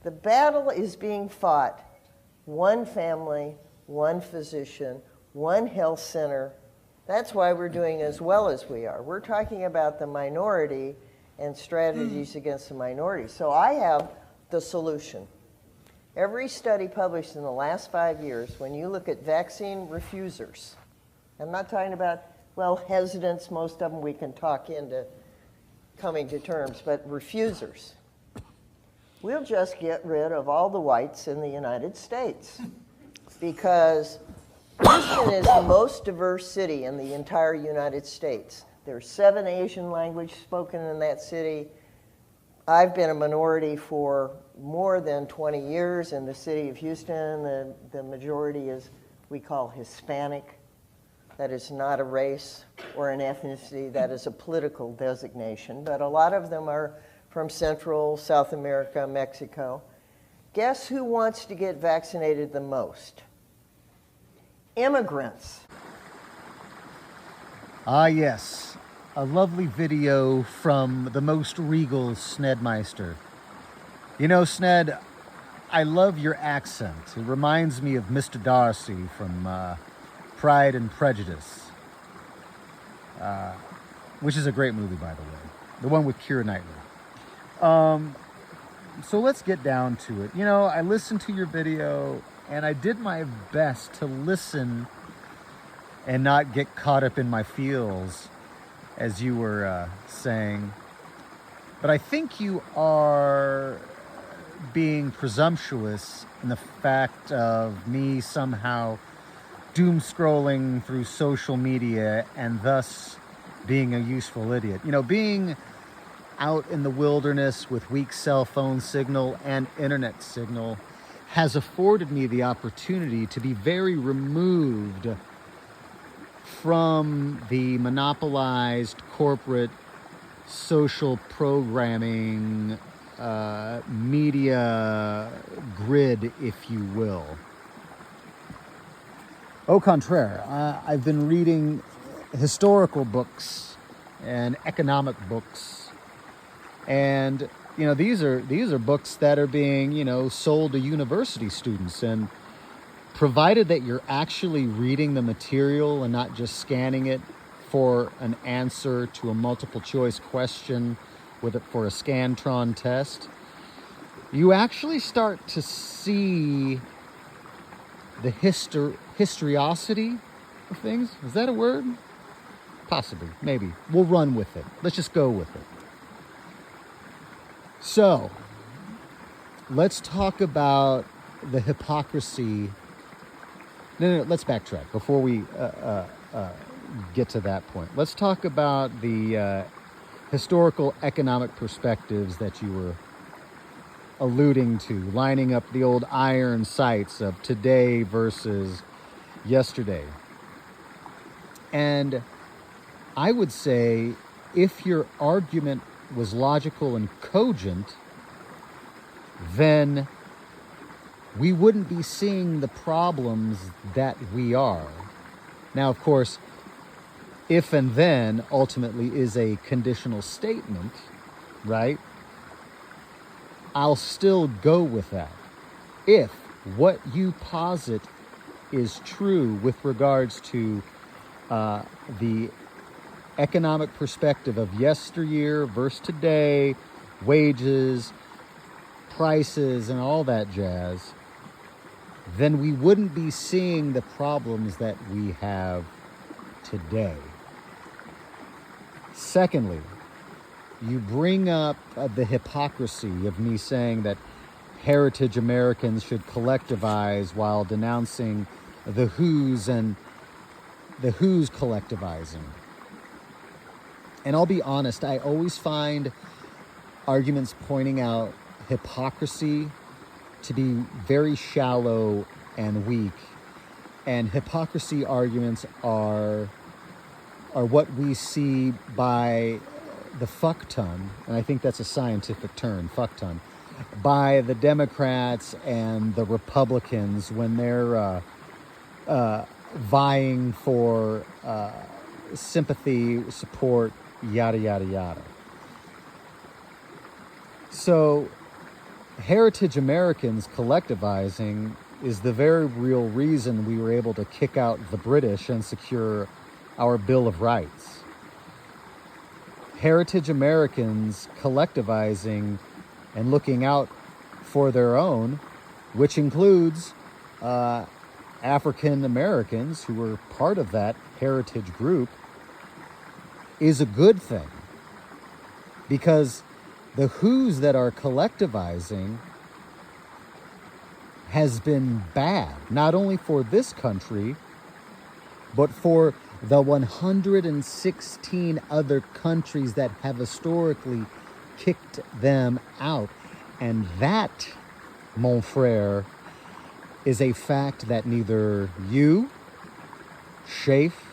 The battle is being fought one family, one physician, one health center. That's why we're doing as well as we are. We're talking about the minority and strategies against the minority. So I have the solution. Every study published in the last 5 years, when you look at vaccine refusers, I'm not talking about, well, hesitants, most of them we can talk into coming to terms, but refusers. We'll just get rid of all the whites in the United States because Houston is the most diverse city in the entire United States. There's 7 Asian languages spoken in that city. I've been a minority for more than 20 years in the city of Houston. The majority is, we call Hispanic. That is not a race or an ethnicity. That is a political designation. But a lot of them are from Central, South America, Mexico. Guess who wants to get vaccinated the most? Immigrants. Ah, yes. A lovely video from the most regal Sneedmeister. You know, Sned, I love your accent. It reminds me of Mr. Darcy from Pride and Prejudice, which is a great movie, by the way. The one with Keira Knightley. So let's get down to it. You know, I listened to your video and I did my best to listen and not get caught up in my feels, as you were saying. But I think you are being presumptuous in the fact of me somehow doom scrolling through social media and thus being a useful idiot. You know, being out in the wilderness with weak cell phone signal and internet signal has afforded me the opportunity to be very removed from the monopolized corporate social programming media grid, if you will. Au contraire, I've been reading historical books and economic books, and you know, these are books that are being, you know, sold to university students, and provided that you're actually reading the material and not just scanning it for an answer to a multiple choice question for a Scantron test, you actually start to see the historiosity of things. Is that a word? Possibly, maybe. We'll run with it. Let's just go with it. So, let's talk about the hypocrisy. No, let's backtrack before we get to that point. Let's talk about the historical economic perspectives that you were alluding to, lining up the old iron sights of today versus yesterday. And I would say if your argument was logical and cogent, then we wouldn't be seeing the problems that we are. Now, of course, if and then ultimately is a conditional statement, right? I'll still go with that. If what you posit is true with regards to the economic perspective of yesteryear versus today, wages, prices, and all that jazz, then we wouldn't be seeing the problems that we have today. Secondly, you bring up the hypocrisy of me saying that heritage Americans should collectivize while denouncing the Who's and the Who's collectivizing. And I'll be honest, I always find arguments pointing out hypocrisy to be very shallow and weak. And hypocrisy arguments are what we see by the fuck ton, and I think that's a scientific term, fuck ton, by the Democrats and the Republicans when they're vying for sympathy, support, yada, yada, yada. So heritage Americans collectivizing is the very real reason we were able to kick out the British and secure our Bill of Rights. Heritage Americans collectivizing and looking out for their own, which includes African Americans who were part of that heritage group, is a good thing. Because the who's that are collectivizing has been bad, not only for this country, but for the 116 other countries that have historically kicked them out. And that, mon frère, is a fact that neither you, Shafe,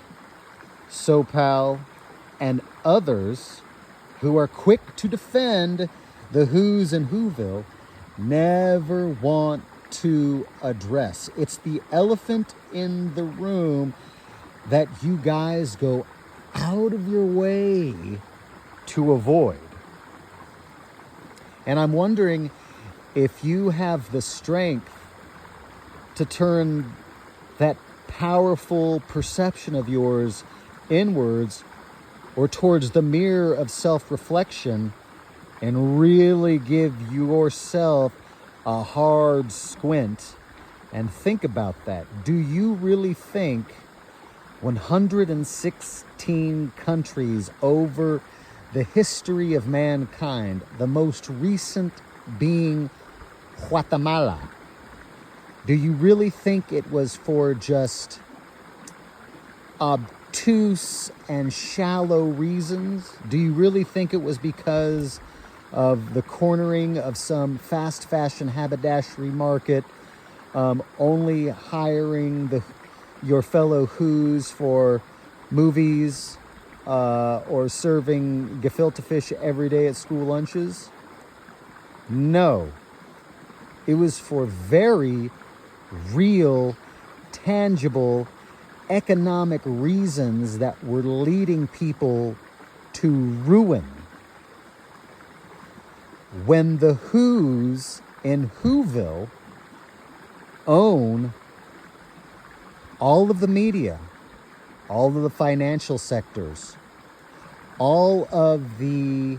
Sopal, and others who are quick to defend the who's in Whoville never want to address. It's the elephant in the room that you guys go out of your way to avoid. And I'm wondering if you have the strength to turn that powerful perception of yours inwards or towards the mirror of self-reflection and really give yourself a hard squint and think about that. Do you really think 116 countries over the history of mankind, the most recent being Guatemala, do you really think it was for just obtuse and shallow reasons? Do you really think it was because of the cornering of some fast fashion haberdashery market, only hiring your fellow who's for movies or serving gefilte fish every day at school lunches? No. It was for very real, tangible, economic reasons that were leading people to ruin. When the who's in Whoville own all of the media, all of the financial sectors, all of the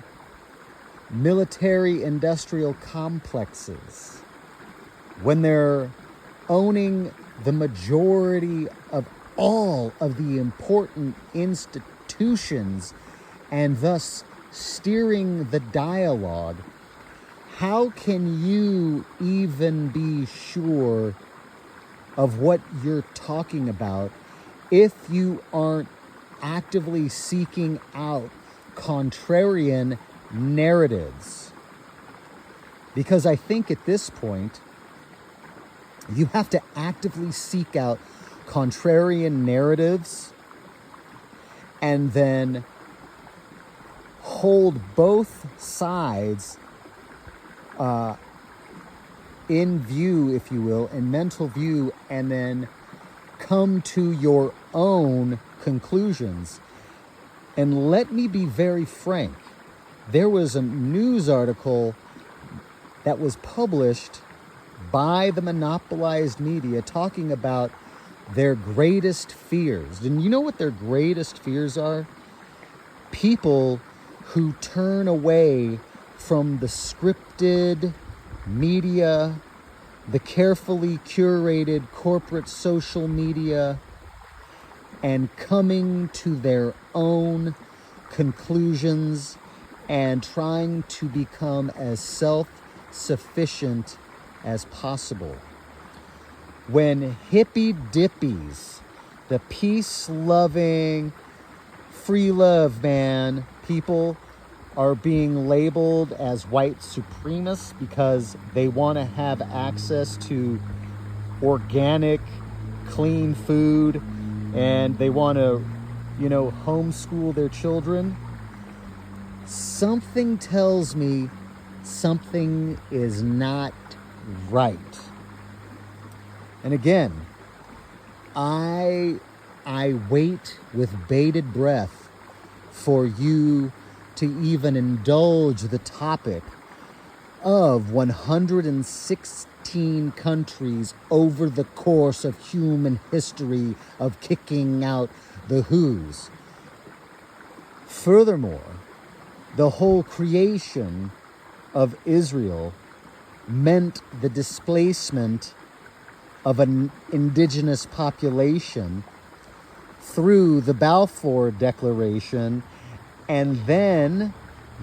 military industrial complexes, when they're owning the majority of all of the important institutions and thus steering the dialogue, how can you even be sure of what you're talking about if you aren't actively seeking out contrarian narratives? Because I think at this point, you have to actively seek out contrarian narratives and then hold both sides in view, if you will, in mental view, and then come to your own conclusions. And let me be very frank. There was a news article that was published by the monopolized media talking about their greatest fears. And you know what their greatest fears are? People who turn away from the scripted media, the carefully curated corporate social media, and coming to their own conclusions and trying to become as self-sufficient as possible. When hippie dippies, the peace-loving, free love man people, are being labeled as white supremacists because they want to have access to organic, clean food, and they want to, homeschool their children, something tells me something is not right. And again, I wait with bated breath for you to even indulge the topic of 116 countries over the course of human history of kicking out the Who's. Furthermore, the whole creation of Israel meant the displacement of an indigenous population through the Balfour Declaration, and then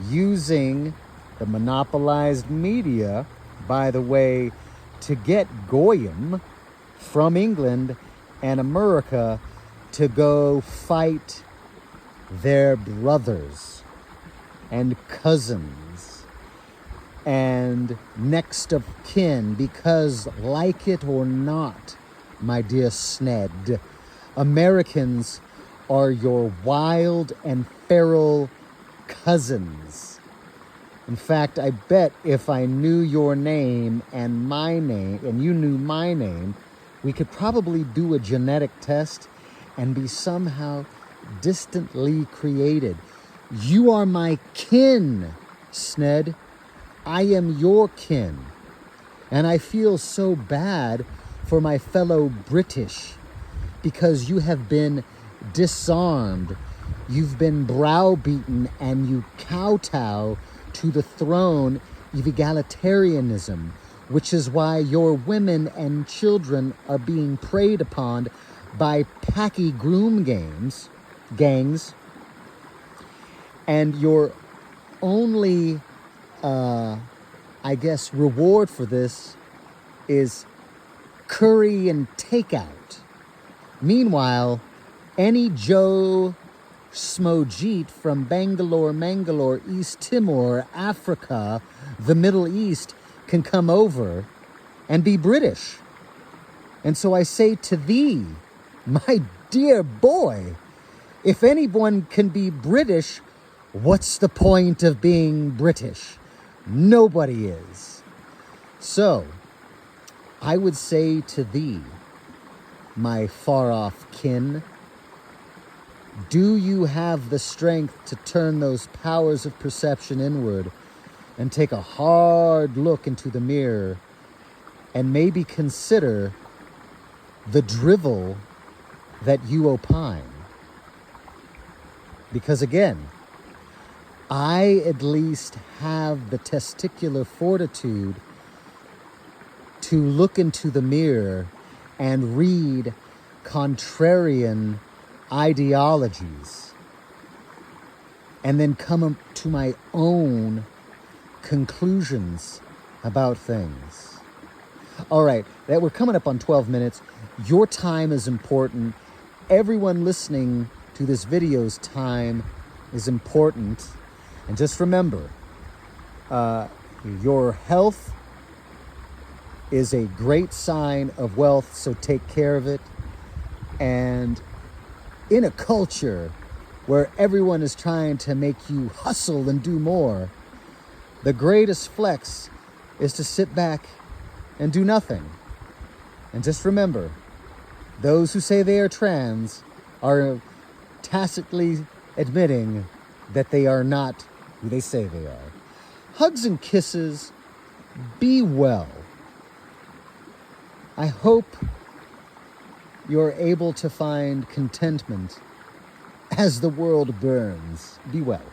using the monopolized media, by the way, to get Goyim from England and America to go fight their brothers and cousins and next of kin, because, like it or not, my dear Sned, Americans are your wild and feral cousins. In fact, I bet if I knew your name and my name, and you knew my name, we could probably do a genetic test and be somehow distantly created. You are my kin, Sned. I am your kin. And I feel so bad for my fellow British, because you have been disarmed, you've been browbeaten, and you kowtow to the throne of egalitarianism, which is why your women and children are being preyed upon by packy groom gangs, and your only, reward for this is curry and takeout. Meanwhile, any Joe Smojit from Bangalore, East Timor, Africa, the Middle East can come over and be British. And so I say to thee, my dear boy, if anyone can be British, what's the point of being British? Nobody is. So, I would say to thee, my far-off kin, do you have the strength to turn those powers of perception inward and take a hard look into the mirror and maybe consider the drivel that you opine? Because again, I at least have the testicular fortitude to look into the mirror and read contrarian ideologies and then come up to my own conclusions about things. All right, we're coming up on 12 minutes. Your time is important. Everyone listening to this video's time is important. And just remember, your health is a great sign of wealth, so take care of it. And in a culture where everyone is trying to make you hustle and do more, the greatest flex is to sit back and do nothing. And just remember, those who say they are trans are tacitly admitting that they are not who they say they are. Hugs and kisses. Be well. I hope you're able to find contentment as the world burns. Be well.